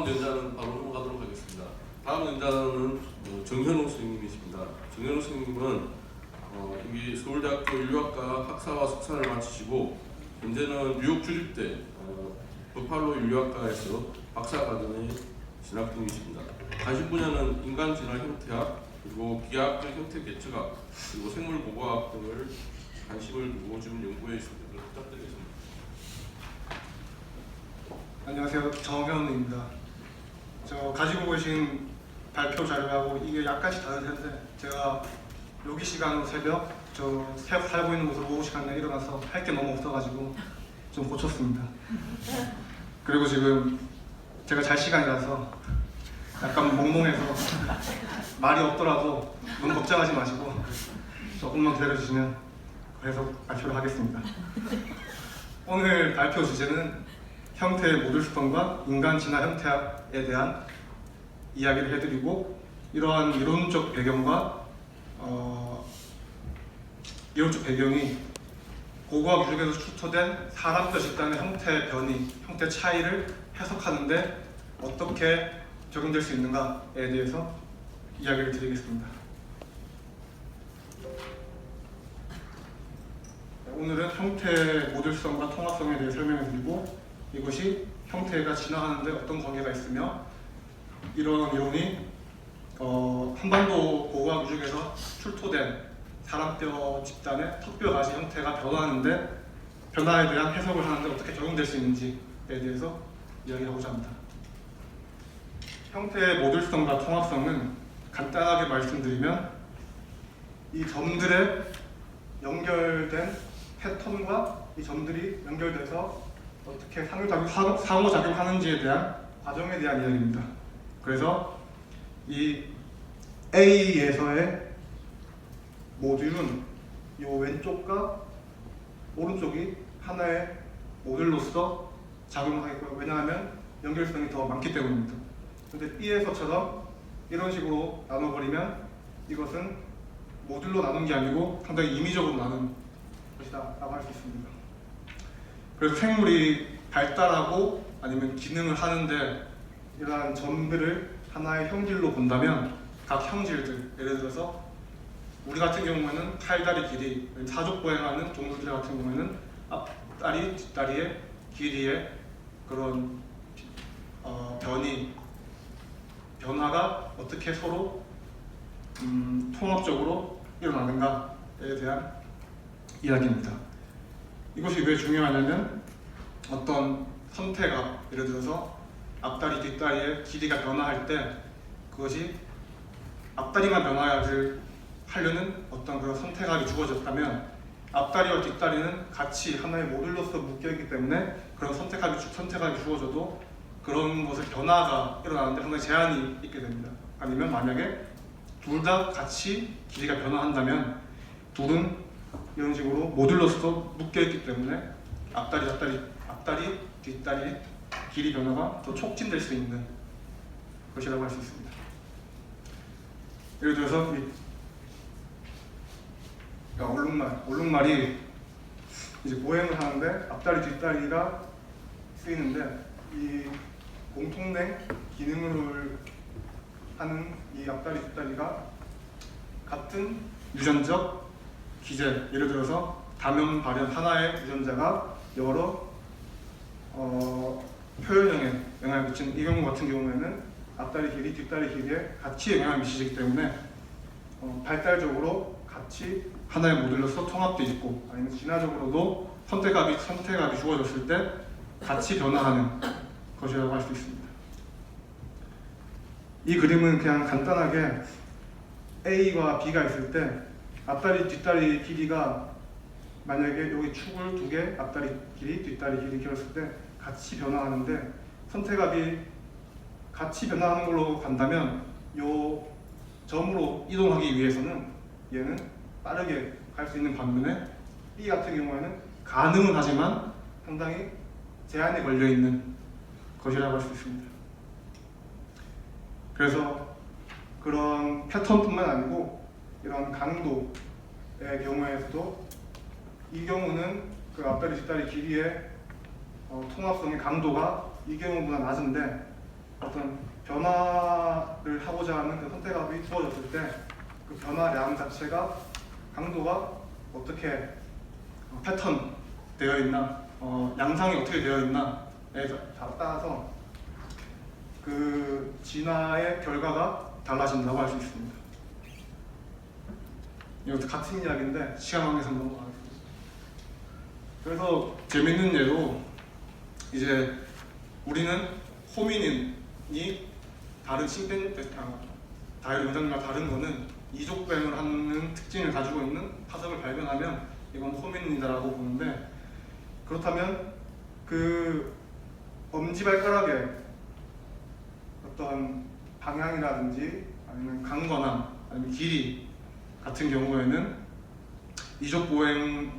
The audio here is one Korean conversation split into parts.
다음 연자는 바로 넘어가도록 하겠습니다. 다음 연자는 정현호 선생님이십니다. 정현호 선생님은 여기 서울대학교 인류학과 학사와 석사를 마치시고 현재는 뉴욕 주립대 버팔로 인류학과에서 박사과정에 진학 중이십니다. 관심 분야는 인간진화 형태학, 그리고 기하학적 형태 개척학, 그리고 생물보고학 등을 관심을 두고 지금 연구에 있습니다. 부탁드리겠습니다. 안녕하세요, 정현우입니다. 저 가지고 계신 발표 자료하고 이게 약간씩 다를 텐데 제가 여기 시간으로 새벽 살고 있는 곳으로 오후 시간에 일어나서 할 게 너무 없어가지고 좀 고쳤습니다. 그리고 지금 제가 잘 시간이라서 약간 몽롱해서 말이 없더라도 너무 걱정하지 마시고 조금만 기다려주시면 계속 발표를 하겠습니다. 오늘 발표 주제는 형태의 모듈성과 인간 진화 형태학에 대한 이야기를 해드리고, 이러한 이론적 배경과 이론적 배경이 고고학 유적에서 출토된 사람뼈 집단의 형태 변이, 형태 차이를 해석하는데 어떻게 적용될 수 있는가에 대해서 이야기를 드리겠습니다. 오늘은 형태의 모듈성과 통합성에 대해 설명해 드리고, 이것이 형태가 진화하는데 어떤 관계가 있으며, 이런 이론이 한반도 고고학 유적에서 출토된 사람뼈 집단의 턱뼈 가시 형태가 변화하는데, 변화에 대한 해석을 하는데 어떻게 적용될 수 있는지에 대해서 이야기하고자 합니다. 형태의 모듈성과 통합성은 간단하게 말씀드리면 이 점들의 연결된 패턴과 이 점들이 연결돼서 어떻게 상호작용하는지에 대한 과정에 대한 이야기입니다. 그래서 이 A에서의 모듈은 이 왼쪽과 오른쪽이 하나의 모듈로서 작용을 하겠고요. 왜냐하면 연결성이 더 많기 때문입니다. 근데 B에서처럼 이런 식으로 나눠버리면 이것은 모듈로 나눈 게 아니고 상당히 임의적으로 나눈 것이다 라고 할 수 있습니다. 그래서 생물이 발달하고 아니면 기능을 하는데 이러한 점들을 하나의 형질로 본다면 각 형질들, 예를 들어서 우리 같은 경우에는 팔다리 길이, 사족보행하는 동물들 같은 경우에는 앞다리, 뒷다리의 길이의 그런 변화가 어떻게 서로 통합적으로 일어나는가에 대한 이야기입니다. 이것이 왜 중요하냐면 어떤 선택압, 예를 들어서 앞다리, 뒷다리의 길이가 변화할 때 그것이 앞다리만 하려는 어떤 그런 선택압이 주어졌다면 앞다리와 뒷다리는 같이 하나의 모듈로서 묶여있기 때문에 그런 선택압이 주어져도 그런 것의 변화가 일어나는데 상당히 제한이 있게 됩니다. 아니면 만약에 둘 다 같이 길이가 변화한다면 둘은 이런 식으로 모듈로서 묶여있기 때문에 앞다리, 뒷다리 길이 변화가 더 촉진될 수 있는 것이라고 할 수 있습니다. 예를 들어서 얼룩말이 이제 보행을 하는데 앞다리, 뒷다리가 쓰이는데 이 공통된 기능을 하는 이 앞다리, 뒷다리가 같은 유전적 기제, 예를 들어서 다면, 발현 하나의 유전자가 여러 표현형에 영향을 미치는 이 경우 같은 경우에는 앞다리 길이, 뒷다리 길이에 같이 영향을 미치기 때문에 발달적으로 같이 하나의 모듈로서 통합되어 있고, 아니면 진화적으로도 선택압이 주어졌을 때 같이 변화하는 것이라고 할 수 있습니다. 이 그림은 그냥 간단하게 A와 B가 있을 때 앞다리, 뒷다리 길이가 만약에 여기 축을 두 개, 앞다리 길이, 뒷다리 길이 길었을 때 같이 변화하는데 선택압이 같이 변화하는 걸로 간다면 이 점으로 이동하기 위해서는 얘는 빠르게 갈 수 있는 반면에 B 같은 경우에는 가능은 하지만 상당히 제한이 걸려 있는 것이라고 할 수 있습니다. 그래서 그런 패턴뿐만 아니고 이런 강도의 경우에서도 이 경우는 그 앞다리 뒷다리 길이의 통합성의 강도가 이 경우보다 낮은데 어떤 변화를 하고자 하는 그 선택압이 주어졌을 때 그 변화량 자체가 강도가 어떻게 패턴 되어 있나, 양상이 어떻게 되어 있나에 따라서 그 진화의 결과가 달라진다고 할 수 있습니다. 이것도 같은 이야기인데 시간 관계상 넘어가겠습니다. 그래서 재밌는 예로 이제 우리는 호미닌이 다른 다이노장과 다른 거는 이족보행을 하는 특징을 가지고 있는 화석을 발견하면 이건 호미닌이다라고 보는데, 그렇다면 그 엄지발가락의 어떤 방향이라든지 아니면 강건함 아니면 길이 같은 경우에는 이족보행이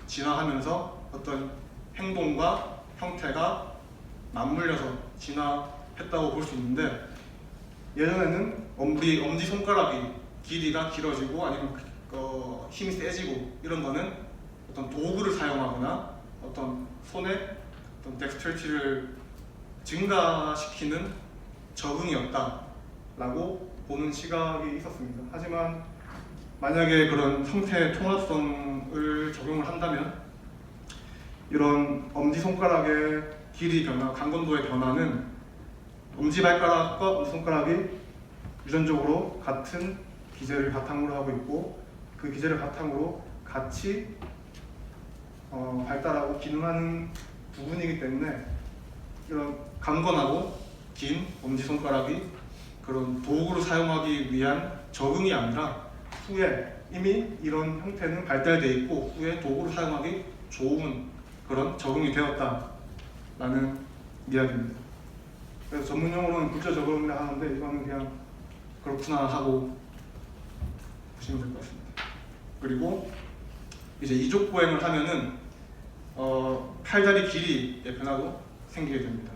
진화하면서 어떤 행동과 형태가 맞물려서 진화했다고 볼 수 있는데, 예전에는 우리 엄지손가락이 길이가 길어지고 아니면 힘이 세지고 이런 거는 어떤 도구를 사용하거나 어떤 손의 어떤 덱스트리티를 증가시키는 적응이었다라고 보는 시각이 있었습니다. 하지만 만약에 그런 형태의 통합성을 적용을 한다면 이런 엄지손가락의 길이 변화, 강건도의 변화는 엄지발가락과 엄지손가락이 유전적으로 같은 기제를 바탕으로 하고 있고 그 기제를 바탕으로 같이 발달하고 기능하는 부분이기 때문에 이런 강건하고 긴 엄지손가락이 그런 도구로 사용하기 위한 적응이 아니라 후에 이미 이런 형태는 발달되어 있고 후에 도구로 사용하기 좋은 그런 적응이 되었다라는 이야기입니다. 그래서 전문용어로는 굴절 적응이라 하는데 이거는 그냥 그렇구나 하고 보시면 될 것 같습니다. 그리고 이제 이족보행을 하면은 팔다리 길이의 변화도 생기게 됩니다.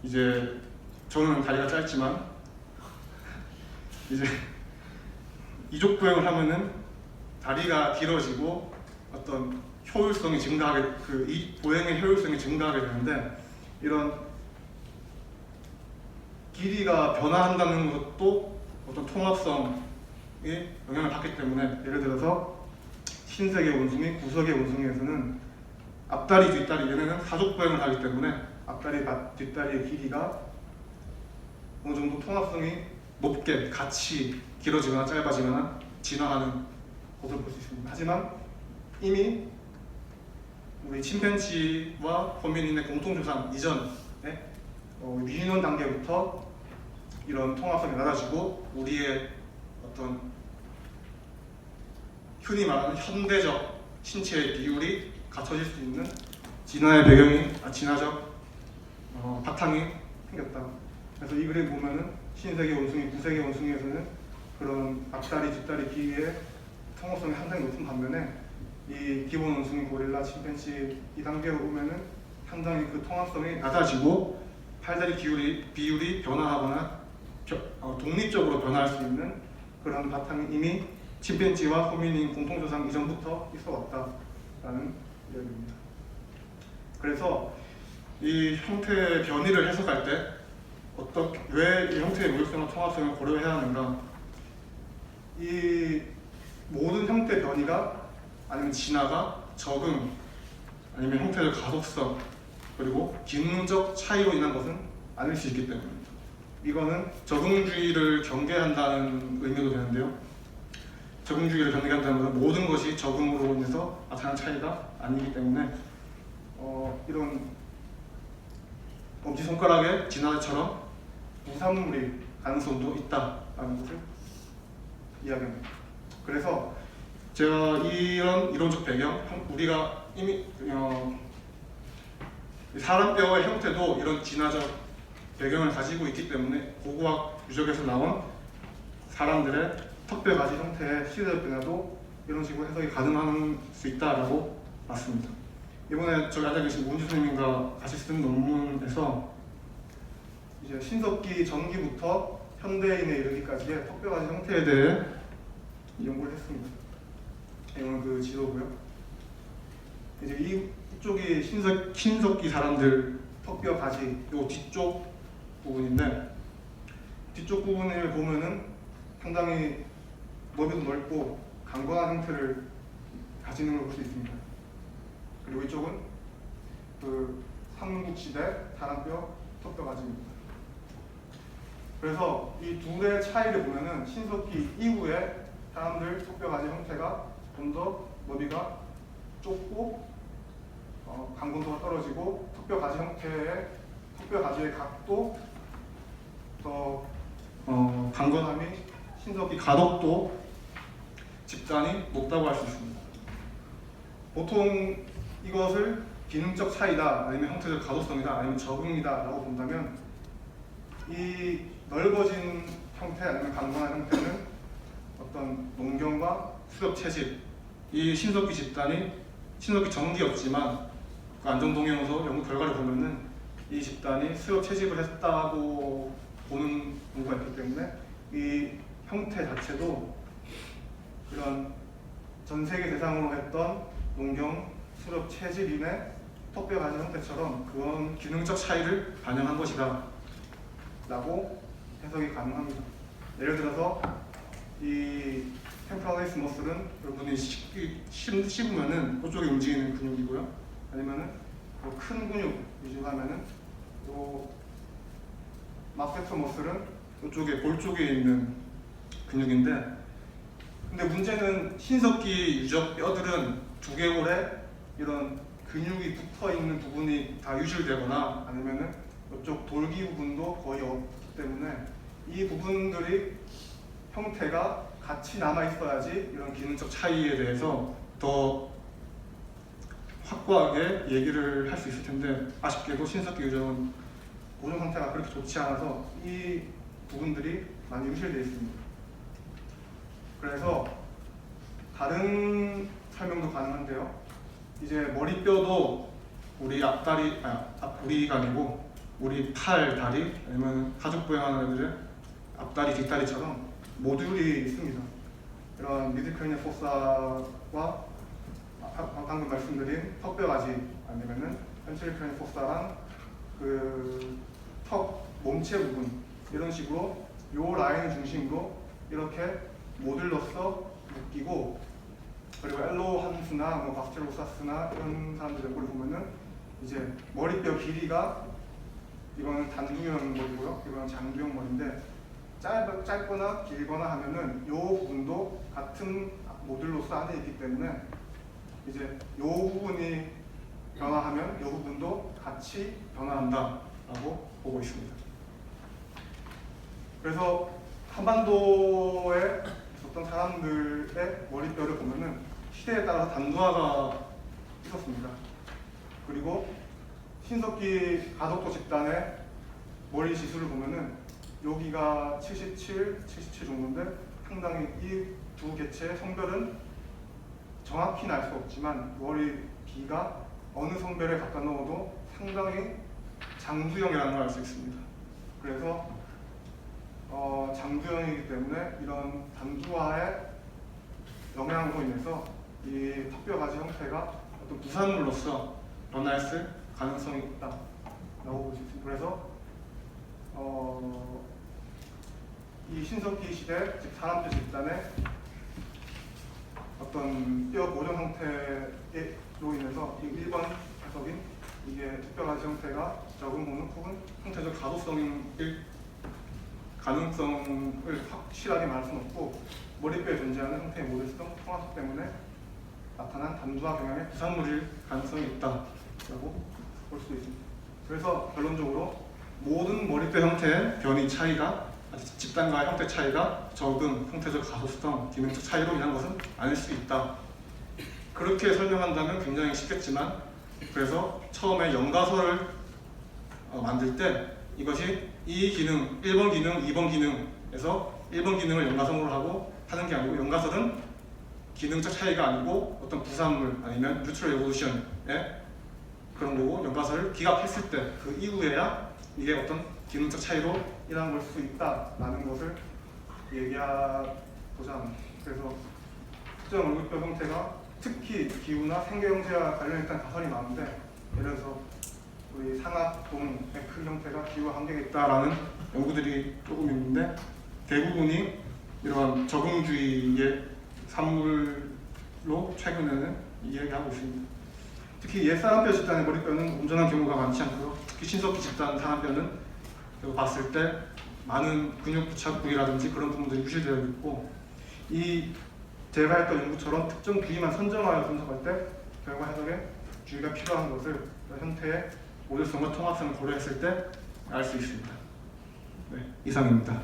이제 저는 다리가 짧지만 이제 이족보행을 하면은 다리가 길어지고 어떤 효율성이 증가하게 이 보행의 효율성이 증가하게 되는데, 이런 길이가 변화한다는 것도 어떤 통합성에 영향을 받기 때문에, 예를 들어서 흰색의 원숭이, 구석의 원숭이에서는 앞다리, 뒷다리, 얘네는 사족보행을 하기 때문에 앞다리, 뒷다리의 길이가 어느 정도 통합성이 높게 같이 길어지거나 짧아지거나 진화하는 것을 볼 수 있습니다. 하지만 이미 우리 침팬지와 호미닌의 공통조상 이전에 유인원 단계부터 이런 통합성이 낮아지고 우리의 어떤 흔히 말하는 현대적 신체의 비율이 갖춰질 수 있는 진화의 진화적 바탕이 생겼다. 그래서 이 그림 보면은 흰색의 원숭이, 구색의 원숭이에서는 그런 앞다리, 뒷다리 길이의 통합성이 상당히 높은 반면에 이 기본 원숭이, 고릴라, 침팬지 이 단계로 보면은 상당히 그 통합성이 낮아지고 팔다리 비율이 변화하거나 독립적으로 변화할 수 있는 그런 바탕이 이미 침팬지와 호미닌 공통조상 이전부터 있어 왔다라는 이야기입니다. 그래서 이 형태의 변이를 해석할 때 왜 이 형태의 무역성과 통합성을 고려해야 하는가? 이 모든 형태 변이가 아니면 진화가 적응 아니면 형태적 가속성 그리고 기능적 차이로 인한 것은 아닐 수 있기 때문입니다. 이거는 적응주의를 경계한다는 의미도 되는데요. 적응주의를 경계한다는 것은 모든 것이 적응으로 인해서 나타난 차이가 아니기 때문에 이런 엄지손가락의 진화처럼 부산물일 가능성도 있다라는 것을 이야기합니다. 그래서 제가 이런 이론적 배경, 우리가 이미 사람 뼈의 형태도 이런 진화적 배경을 가지고 있기 때문에 고고학 유적에서 나온 사람들의 턱뼈 가지 형태의 시대적 변화도 이런 식으로 해석이 가능할 수 있다라고 봤습니다. 이번에 저기 앉아 계신 문주 선생님과 같이 쓴 논문에서 이제 신석기 전기부터 현대인에 이르기까지의 턱뼈 가지 형태에 대해 연구를 했습니다. 이건 그 지도고요. 이제 이쪽이 신석기 사람들 턱뼈 가지, 요 뒤쪽 부분인데, 뒤쪽 부분을 보면은 상당히 너비도 넓고 강건한 형태를 가지는 걸 볼 수 있습니다. 그리고 이쪽은 그 삼국시대 사람뼈, 턱뼈 가지입니다. 그래서 이 둘의 차이를 보면은 신석기 이후에 사람들 턱뼈 가지 형태가 좀 더 너비가 좁고 강건도가 떨어지고 턱뼈 가지 형태의 턱뼈 가지의 각도 더 강건함이 신석기 가덕도 집단이 높다고 할 수 있습니다. 보통 이것을 기능적 차이다, 아니면 형태적 가독성이다, 아니면 적응이다 라고 본다면 이 넓어진 형태 아니면 강건한 형태는 어떤 농경과 수렵 채집, 이 신석기 집단이 신석기 전기였지만 그 안정동영서 연구 결과를 보면은 이 집단이 수렵 채집을 했다고 보는 연구가 있기 때문에 이 형태 자체도 이런 전 세계 대상으로 했던 농경, 수렵 채집인의 턱뼈 가지 형태처럼 그런 기능적 차이를 반영한 것이다 라고 해석이 가능합니다. 예를 들어서 이 템포랄리스 머슬은 여러분이 씹으면은 그쪽에 움직이는 근육이고요. 아니면은 큰 근육 위주로 하면은 또 마스터 머슬은 이쪽에 볼 쪽에 있는 근육인데, 근데 문제는 신석기 유적 뼈들은 두개골에 이런 근육이 붙어 있는 부분이 다 유실되거나 아니면은 이쪽 돌기 부분도 거의 없기 때문에 이 부분들이 형태가 같이 남아 있어야지 이런 기능적 차이에 대해서 더 확고하게 얘기를 할 수 있을 텐데, 아쉽게도 신석기 유적은 고정 상태가 그렇게 좋지 않아서 이 부분들이 많이 유실되어 있습니다. 그래서 다른 설명도 가능한데요. 이제 머리뼈도 우리 앞다리, 우리가 아니고 우리 팔, 다리, 아니면 가족 부양하는 애들의 앞다리, 뒷다리처럼 모듈이 있습니다. 이런 미드크레니얼 포사와 방금 말씀드린 턱뼈 가지, 아니면은 펜트리크레니얼 포사랑 그 턱 몸체 부분, 이런 식으로 요 라인을 중심으로 이렇게 모듈로서 묶이고, 그리고 엘로한스나 뭐 바스테로사스나 이런 사람들의 머리 보면은 이제 머리뼈 길이가, 이거는 단두형 머리고요, 이거는 장두형 머리인데 짧거나 길거나 하면은 요 부분도 같은 모듈로서 안에 있기 때문에 이제 요 부분이 변화하면 요 부분도 같이 변화한다라고 보고 있습니다. 그래서 한반도에 있었던 사람들의 머리뼈를 보면은 시대에 따라서 단두화가 있었습니다. 그리고 신석기 가덕도 집단의 머리 지수를 보면은 여기가 77 정도인데 상당히 이 두 개체의 성별은 정확히는 알 수 없지만 머리 비가 어느 성별에 갖다 넣어도 상당히 장두형이라는 걸 알 수 있습니다. 그래서 장두형이기 때문에 이런 단두화의 영향으로 인해서 이 턱뼈 가지 형태가 어떤 부산물로서 변화했을 가능성이 있다라고 볼 수 있습니다. 그래서 이 신석기 시대 즉 사람들 집단의 어떤 뼈 고정 형태로 인해서 이 1번 해석인 이게 턱뼈 가지 형태가 적은 부분 혹은 형태적 가독성일 가능성을 확실하게 말할 수는 없고, 머리뼈에 존재하는 형태의 모델성 통합 때문에 나타난 단두화 경향의 부산물일 가능성이 있다라고 볼 수 있습니다. 그래서 결론적으로 모든 머리뼈 형태의 변이 차이가, 집단과의 형태 차이가 적은 형태적 가독성, 기능적 차이로 인한 것은 아닐 수 있다. 그렇게 설명한다면 굉장히 쉽겠지만, 그래서 처음에 연가설을 만들 때 이것이 이 기능, 1번 기능, 2번 기능에서 1번 기능을 연가성으로 하고 하는 게 아니고, 연가설은 기능적 차이가 아니고 어떤 부산물 아니면 뉴트럴 에볼루션의 그런 거고, 연가설을 기각했을 때 그 이후에야 이게 어떤 기능적 차이로 인한 걸 수 있다라는 것을 얘기하고자 합니다. 그래서 특정 얼굴뼈 형태가 특히 기후나 생계 형태와 관련했던 가설이 많은데, 예를 들어서 우리 상악 또는 에크 형태가 기후와 관계가 있다라는 연구들이 조금 있는데 대부분이 이러한 적응주의의 산물로 최근에는 이야기하고 있습니다. 특히 옛 사람뼈 집단의 머리뼈는 온전한 경우가 많지 않고요. 특히 신석기 집단 사람뼈는 봤을 때 많은 근육 부착부위라든지 그런 부분들이 유실되어 있고, 이 제가 했던 연구처럼 특정 부위만 선정하여 분석할 때 결과 해석에 주의가 필요한 것을 형태의 모델성과 통합성을 고려했을 때 알 수 있습니다. 네, 이상입니다.